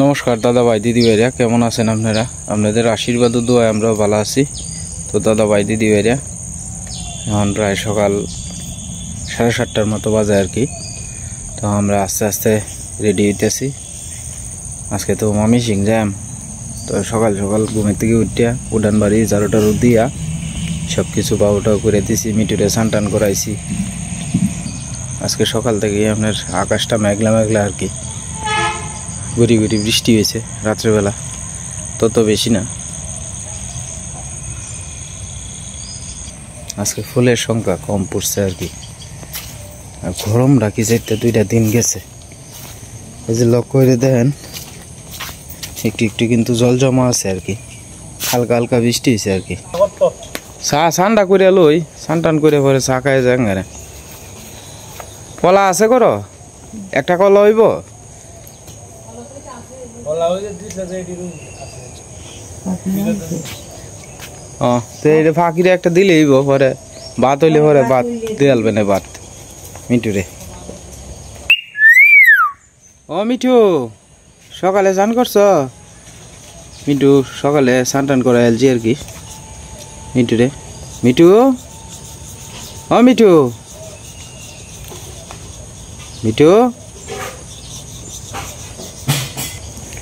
নমস্কার দাদা ভাই দিদি ভাইরা, কেমন আছেন আপনারা? আপনাদের আশীর্বাদ ও দোয়ায় আমরাও ভালো আছি। তো দাদা ভাই দিদি ভাইরা, এখন প্রায় সকাল 7:30টার মতো বাজে আর কি। তো আমরা আস্তে আস্তে রেডি হইতেছি। আজকে তো মামি সিং জ্যাম। তো সকাল সকাল ঘুমের থেকে উঠিয়া উঠান বাড়ি ঝাড়ুটারু দিয়া সব কিছু বাবুটাও করে দিছি, মিটুরে স্নান টান করাইছি। আজকে সকাল থেকে আপনার আকাশটা মেঘলা মেঘলা আর কি, গুড়ি গুড়ি বৃষ্টি হয়েছে রাত্রেবেলা, তত বেশি না। আজকে ফুলের সংখ্যা কম পড়ছে আর কি। আর গরম রাখি যাইতে 2টা দিন গেছে। এই যে লক্ষ্য করে দেখেন, একটু একটু কিন্তু জল জমা আছে আর কি, হালকা হালকা বৃষ্টি হয়েছে আর কি। চা ঠান্ডা করে লই, স্নান টান করে পরে চা খাই যায়। কলা আছে করো, একটা কলা হইব। ফাঁকিরে একটা দিলে হইব, পরে ভাত হইলে পরে ভাত দিয়ালবে না ভাত মিঠুরে। ও মিঠু, সকালে স্নান করছ? মিঠু সকালে স্নান টান করা এলজি আর কি মিঠুরে। মিঠু, ও মিঠু, মিঠু,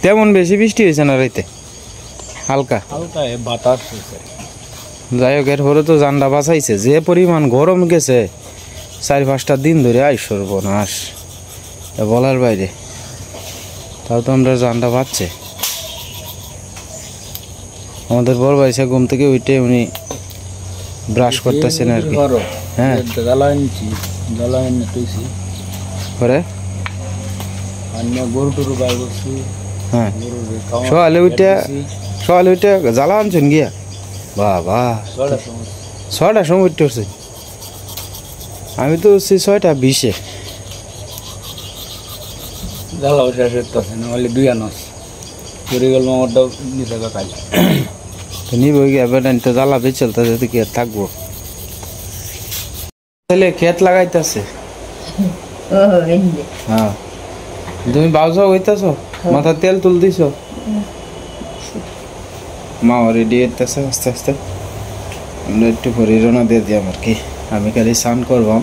তেমন বেশি বৃষ্টি হয়েছে না, রাইতে হালকা হালকা বাতাস হয়েছে। যাই হোক, এরপরে তো জানটা বাঁচাইছে। যে পরিমাণ গরম গেছে 4-5টা দিন ধরে, আই সর্বনাশ, বলার বাইরে। তাও তো আমরা জানটা বাঁচছে। আমাদের বড় ভাই ঘুম থেকে উঠে উনি ব্রাশ করতেছেন আর কি। হ্যাঁ, পরে হ্যাঁ সকালে উঠে জ্বালা আনছেন গিয়া। বাবা, 6টার সময় উঠতে উঠছি। আমি তো উঠছি 6:20-এ। জ্বালা শেষ হচ্ছে না, বলে 2 আনস পরে গেল আমারটাও নিতে কাজ নিব গিয়া। বেটান তো জ্বালা বেশ চলতেছে, কি আর থাকবো। তাহলে ক্ষেত লাগাইতেছে। হ্যাঁ, তুমি বাউসা হইতেছ, মাথা তেল তুল দিছ। মা রেডি হইতেছে আস্তে আস্তে। আমরা একটু পরে রওনা দিয়ে দিই আর কি। আমি খালি স্নান করবাম,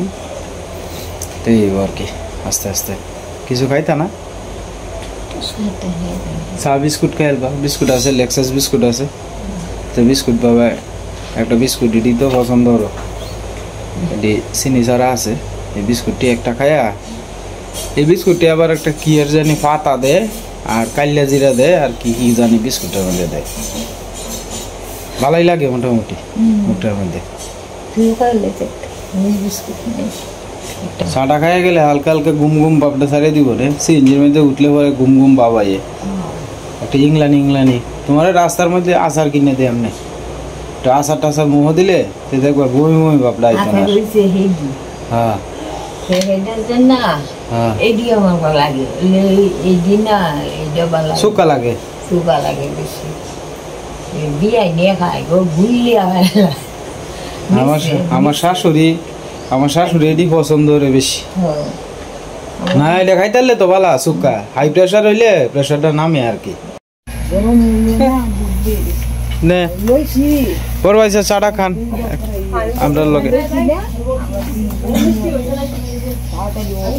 এই আর কি। আস্তে আস্তে কিছু খাইতা না? চা বিস্কুট খাইলবা? বিস্কুট আছে, লেক্সাস বিস্কুট আছে। তো বিস্কুট বাবা একটা বিস্কুট এটি তো পছন্দ হলো, এটি চিনি ছাড়া আছে। এই বিস্কুটটি একটা খায়া, এই বিস্কুটটি আবার একটা কি আর জানি পাতা দেয় আর কাল্লা জিরা দেয় আর কি কি জানি বিস্কুটের মধ্যে দেয়। ভালোই লাগে মোটামুটি মুখটার মধ্যে। চাটা খাইয়া গেলে হালকা হালকা ঘুম ঘুম ভাবটা ছাড়িয়ে দিব রে। সিএনজির মধ্যে উঠলে পরে ঘুম ঘুম বাবাইয়ে একটা ইংলানি। তোমার রাস্তার মধ্যে আচার কিনে দেয় এমনি, একটা আচার টাচার মুহ দিলে দেখবা বমি বমি ভাবটা আইতো না। হ্যাঁ শুকা লাগে, বেশি আমার শাশুড়ি এটি পছন্দ রে বেশি। না এটা খাইতে তো ভালো, শুকা। হাই প্রেশার হইলে প্রেশারটা নামে আর কি। চাটা খান আমরা লগে।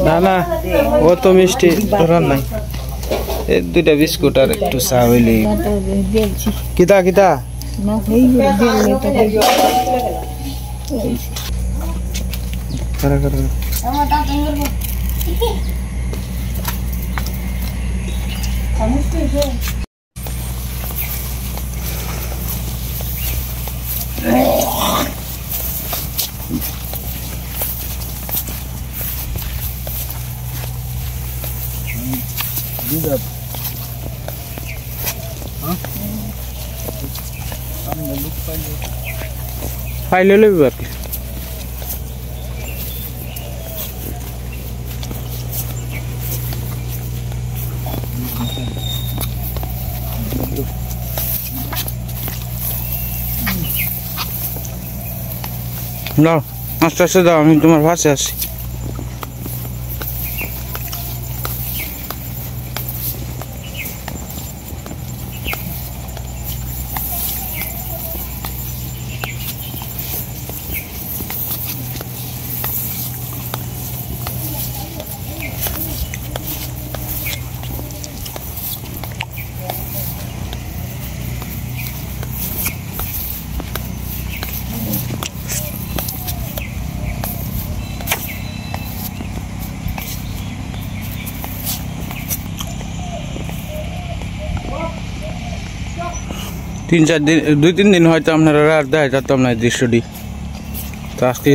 না না, ও তো মিষ্টি ধরার নাই। এই 2টা বিস্কুট আর একটু চা হইলি। কিতা কিতা ফাইলে লইব আর কি। না আস্তে আস্তে দাও, আমি তোমার পাশে আছি। 3-4 দিন 2-3 দিন হয়তো আপনারা আর দেখা যেতাম না এই দৃশ্যটি। তো আজকে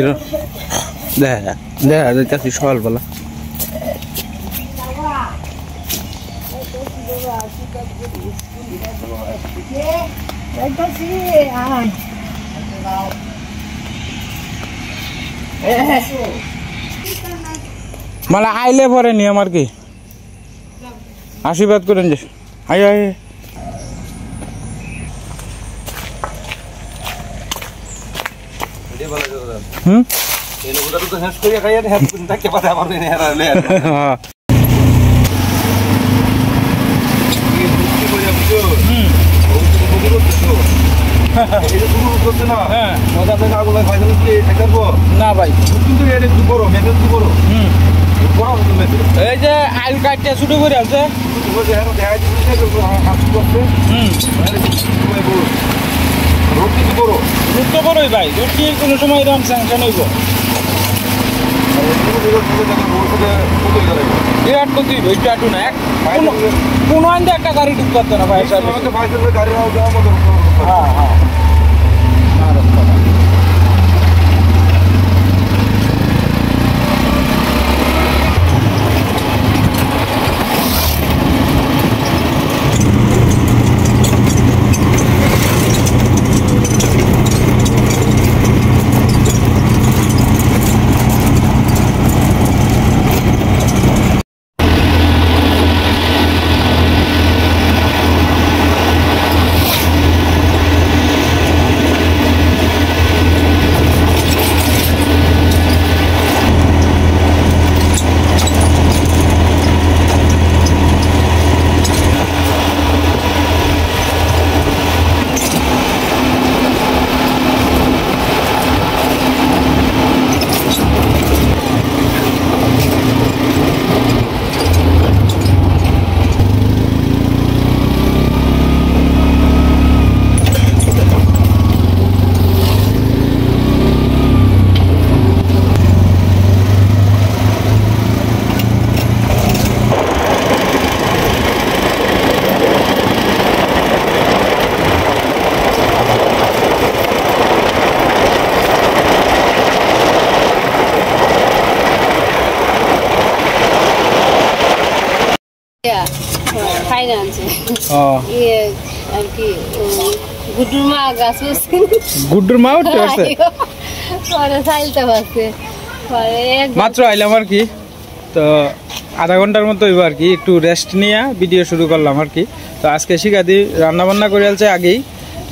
দেখা যাইতেছি সকালবেলা। মালা আইলে পরে নি আমার কি আশীর্বাদ করেন যে আয় আয় না ভাই এই যে আইল কাটতে শুরু করে আছে রুট তো বড়ই ভাই রুট কি কোনো সময় এরকম স্যাংশন হইব বিরাট ক্ষতি হইব একটু আটু না কোনো আনতে একটা গাড়ি ঢুক করতো না ভাই হ্যাঁ হ্যাঁ গুড্ডুর মা উঠতে পারছে মাত্র আইলাম আর কি। তো আধা ঘন্টার মতো হইব আর কি, একটু রেস্ট নিয়ে ভিডিও শুরু করলাম আর কি। তো আজকে শিখাদি রান্না বান্না করে আলছে আগেই,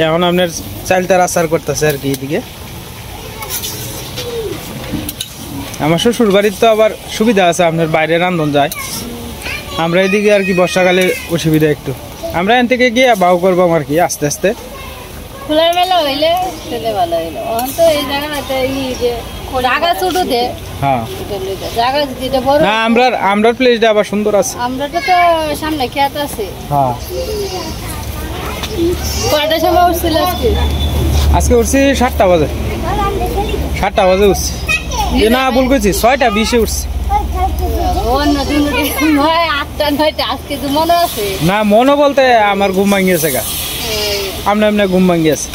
এখন আপনার চালটার আচার করতেছে আর কি। এদিকে আমার শ্বশুর বাড়ির তো আবার সুবিধা আছে, আপনার বাইরে রান্ধন যায়। আমরা এদিকে আর কি বর্ষাকালে অসুবিধা একটু, আমরা এখান থেকে গিয়ে বাউ করবো আর কি আস্তে আস্তে। ফুলের মেলা হইলে সেটা ভালো হইলো। এখন তো এই জায়গাটা জায়গা ছোট দে, হ্যাঁ জায়গা যেটা বড় না, আমরা প্লেসটা আবার সুন্দর আছে। আমরাটা তো সামনে খেত আছে। হ্যাঁ কয়টার সময় উঠছিল আজকে উঠছি 7টা বাজে, 7টা বাজে উঠছি না ভুল করছি, 6টা 20-এ উঠছি। না মনে বলতে আমার ঘুম ভাঙিয়েছে গা, আমনে আমনে ঘুম ভাঙিয়েছে।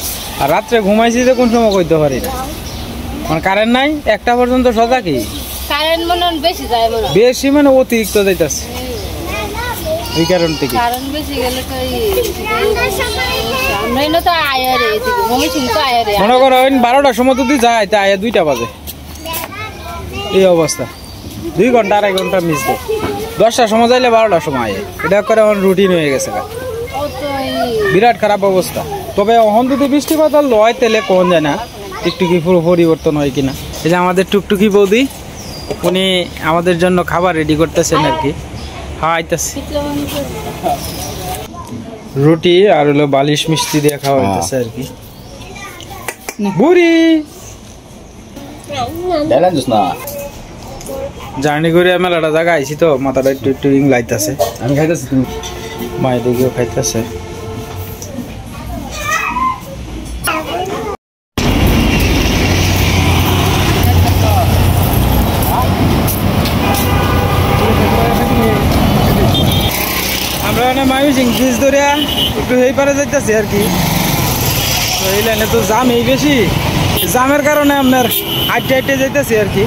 আর রাত্রে ঘুমাইছি যে কোন সময় কইতে পারি না, মানে কারেন্ট নাই 1টা পর্যন্ত সজা কি কারেন্ট মনে বেশি যায়, বেশি মানে অতিরিক্ত যাইতাছে এই কারণ থেকে। কারেন্ট বেশি গেলে তো আমরা তো আয়ারে এদিকে মমিসিং তো আয়ারে মনে করো 12টার সময় যদি যায় তা আয়া 2টা বাজে, এই অবস্থা। 2 ঘন্টা 2.5 ঘন্টা মিস দেয়। 10টার সময় যাইলে 12টার সময় আয়, এটা করে আমার রুটিন হয়ে গেছে, বিরাট খারাপ অবস্থা। তবে এখন যদি বৃষ্টিপাত লয় তাহলে কোন যায় না একটু কি পুরো পরিবর্তন হয় কিনা। এই যে আমাদের টুকটুকি বৌদি, উনি আমাদের জন্য খাবার রেডি করতেছেন আর কি। হ্যাঁ আইতাছি, রুটি আর হলো বালিশ মিষ্টি দিয়ে খাওয়া হইতেছে আর কি। বুড়ি জার্নি করে মেলাটা জায়গা আইছি তো মাথাটা একটু একটু লাইতেছে। আমি খাইতেছি, তুমি মায়ের দিকেও খাইতেছে। আমরা মানে মাইমিসিং ব্রিজ ধরে একটু এই পারে যাইতেছি আর কি। তো এই লাইনে তো জাম এই বেশি, জামের কারণে আপনার হাইটে হাইটে যাইতেছি আর কি।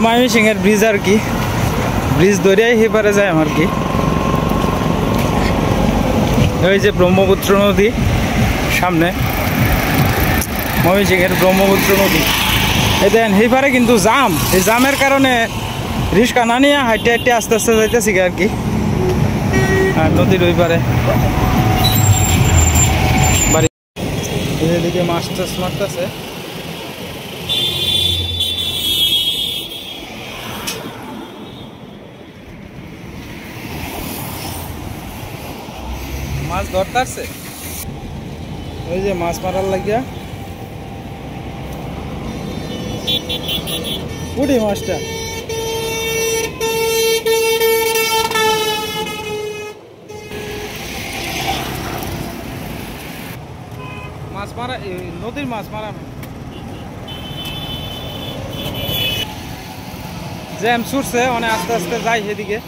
ময়মনসিংহের ব্রিজ আর কি, ব্রিজ ধরেই হেপারে যায় আমার কি। ওই যে ব্রহ্মপুত্র নদী সামনে, ময়মনসিংহের ব্রহ্মপুত্র নদী। এই দেখেন হেপারে কিন্তু জাম, এই জামের কারণে রিক্সা না নিয়ে হাইটে হাইটে আস্তে আস্তে যাইতেছি আর কি। আর নদীর ওই পারে বাড়ি, এদিকে মাছ টাছ মারতেছে। মাছ ধরতে, ওই যে মাছ মারার লাগিয়া উঠি মাছটা। মাছ মারা, নদীর মাছ মারা জ্যাম ছুটছে, অনেক আস্তে আস্তে যাই সেদিকে।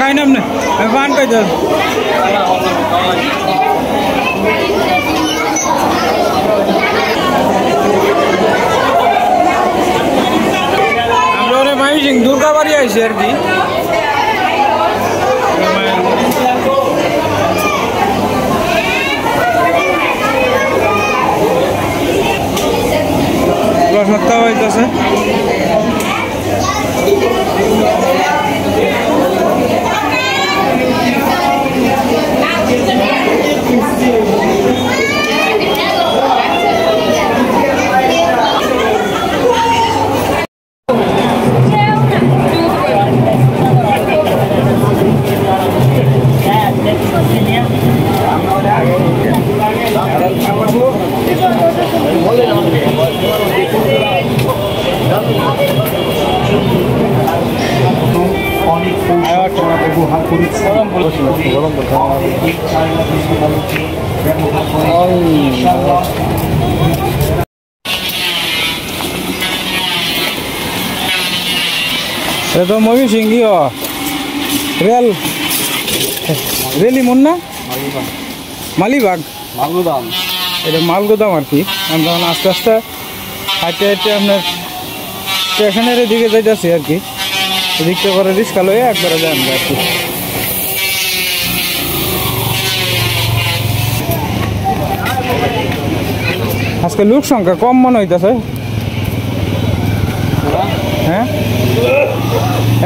খাই নাম না পান কই দাও। আমরা ওরে ময়মনসিংহ দুর্গাবাড়ি আইছি আর কি। সপ্তাহ হইতেছে तो ময়মনসিংহ রেল রেলি মন না মালিবাগ মালগোদাম, এটা মালগোদাম আর কি। আমরা আস্তে আস্তে হাঁটতে হাঁটতে আপনার স্টেশনের দিকে যাইতেছি আর কি। এদিকটা করে রিক্সা লয়ে একবারে যাই আমরা আর কি। আজকে লোক সংখ্যা কম মনে হইতেছে। হ্যাঁ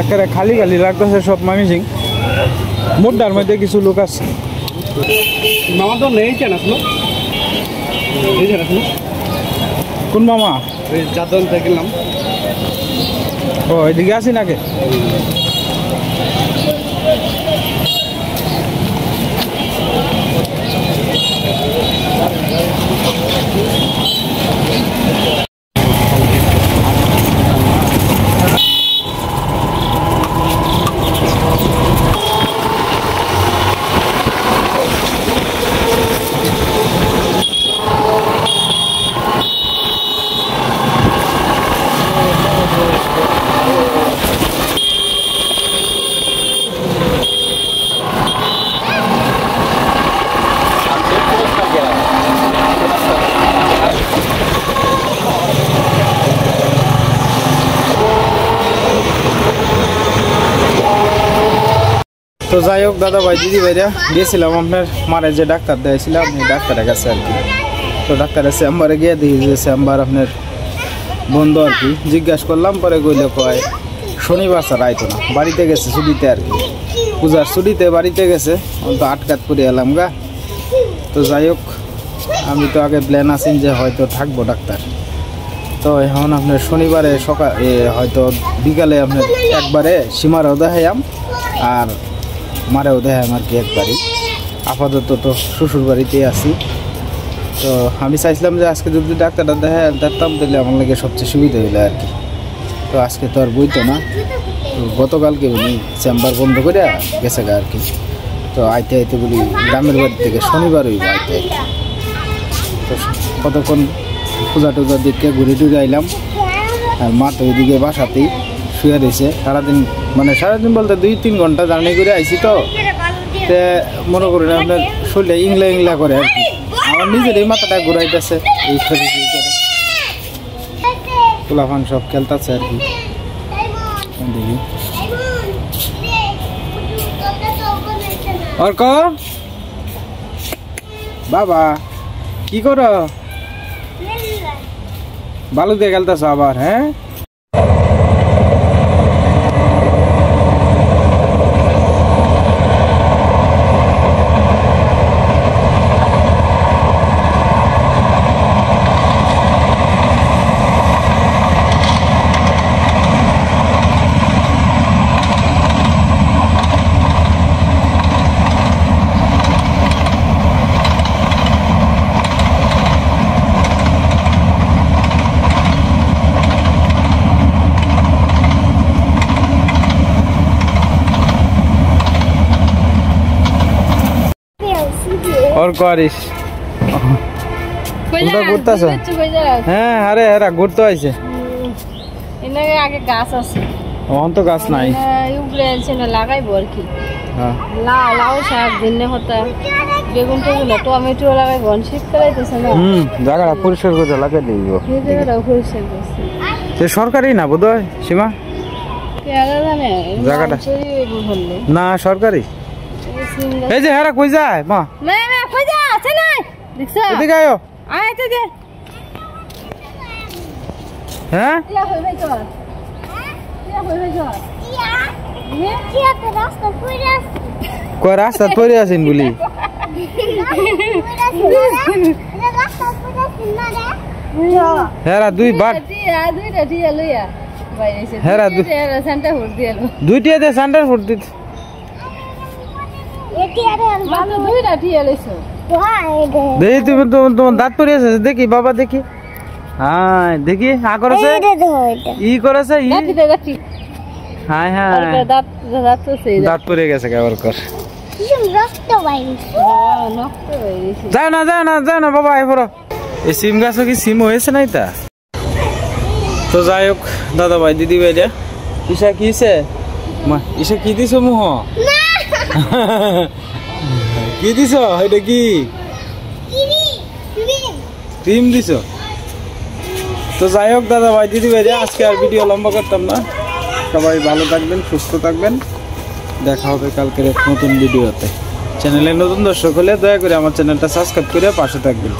একেবারে খালি খালি লাগতেছে সব মামিসিং। মোটার মধ্যে কিছু লোক আছে। মামা তো নেই কেন আসলো? কোন মামা? যাদন দেখলাম। ও এদিকে আসি নাকি? তো যাই হোক দাদা ভাই দিদি ভাইরা গিয়েছিলাম আপনার মারে যে ডাক্তার দিয়েছিলাম আপনি ডাক্তারের কাছে আর কি। তো ডাক্তারের চেম্বারে গিয়ে দেখি যে চেম্বার আপনার বন্ধ আর কি। জিজ্ঞাসা করলাম পরে কইলে কয় শনিবার স্যার আইতো না, বাড়িতে গেছে ছুটিতে আর কি, পূজার ছুটিতে বাড়িতে গেছে। তো আটকাত করে এলাম গা। তো যাই হোক আমি তো আগে প্ল্যান আছেন যে হয়তো থাকবো ডাক্তার। তো এখন আপনার শনিবারে সকালে হয়তো বিকালে আপনার একবারে সীমারাও দেখাইয়াম আর মারেও দেখাইম আর কি একবারই। আপাতত তো শ্বশুর বাড়িতেই আছি। তো আমি চাইছিলাম যে আজকে যদি ডাক্তারটা দেখাই দেখতাম তাহলে আমার লাগে সবচেয়ে সুবিধা হইলো আর কি। তো আজকে তো আর বইতো না, তো গতকালকে উনি চেম্বার বন্ধ করে গেছে গা আর কি। তো আইতে আইতে বলি গ্রামের বাড়ি থেকে শনিবার হইব আইতে আইতে। তো কতক্ষণ পূজা টুজার দিকে ঘুরে টুরে আইলাম। আর মা তো ওইদিকে বাসাতেই শুয়ে রয়েছে সারাদিন, মানে সারাদিন বলতে 2-3 ঘন্টা জার্নি করে আইছি। তো মনে করেন আপনার শরীরে ইংলা ইংলা করে আর কি। আমার নিজের এই মাথাটা ঘুরাইতেছে এই শরীর করে। পোলাফান সব খেলতেছে আর কি। দেখি অর্ক বাবা কি করো? বালু দিয়ে খেলতেছ আবার? হ্যাঁ और करिस তোমরা ঘুরতাছো? হ্যাঁ আরে এরা ঘুরতে আইছে। এনে আগে গাছ আছে, এখন তো গাছ নাই। উপরে আছে না লাগাইবো আর কি। হ্যাঁ লাউ শাক দিনে হতা বেগুন টেগুন টমেটো লাগাইবো। শীতকালে আইতেছে না, জায়গাটা পরিষ্কার করে লাগাই দিব। এই জায়গাটাও পরিষ্কার করছে। তো সরকারি না বোধহয় সীমা কেডা জানে জায়গাটা? বললে না সরকারি। এই যে হেরা কই যায় মা? না না কই যা আছে না দেখছ? এদিকে আয়ো। আয় তো দে। হ্যাঁ ইয়া হই ভাই চল। ইয়া হই ভাই চল। ইয়া কিয়া তো রাস্তা পড়ে আছে। কই রাস্তা পড়ে আছেন বলি? রাস্তা পড়ে আছে না রে। হেরা দুই বার দুইটা টিয়া লইয়া বাইরেছে। হেরা হেরা সেন্টার ফুট দিলো। দুইটা দে সেন্টার ফুট দিত। দুইটা টিয়া লইছো। দেখি তুমি তোমার দাঁত পড়ে আছে দেখি বাবা দেখি। হ্যাঁ দেখি আ করেছে ই করেছে ই। হ্যাঁ হ্যাঁ দাঁত পড়ে গেছে কেবল কর। যাও না যাও না যাও না বাবা এ পড়ো। এই সিম গাছও কি সিম হয়েছে নাই তা? তো যাই হোক দাদা ভাই দিদি ভাইরা ঈশা কি হয়েছে? মা ঈশা কি দিছো মুহ? কি দিছ? এটা কি ক্রিম দিছ? তো যাই হোক দাদা ভাই দিদি ভাইরা আজকে আর ভিডিও লম্বা করতাম না। সবাই ভালো থাকবেন, সুস্থ থাকবেন। দেখা হবে কালকের এক নতুন ভিডিওতে। চ্যানেলে নতুন দর্শক হলে দয়া করে আমার চ্যানেলটা সাবস্ক্রাইব করে পাশে থাকবেন।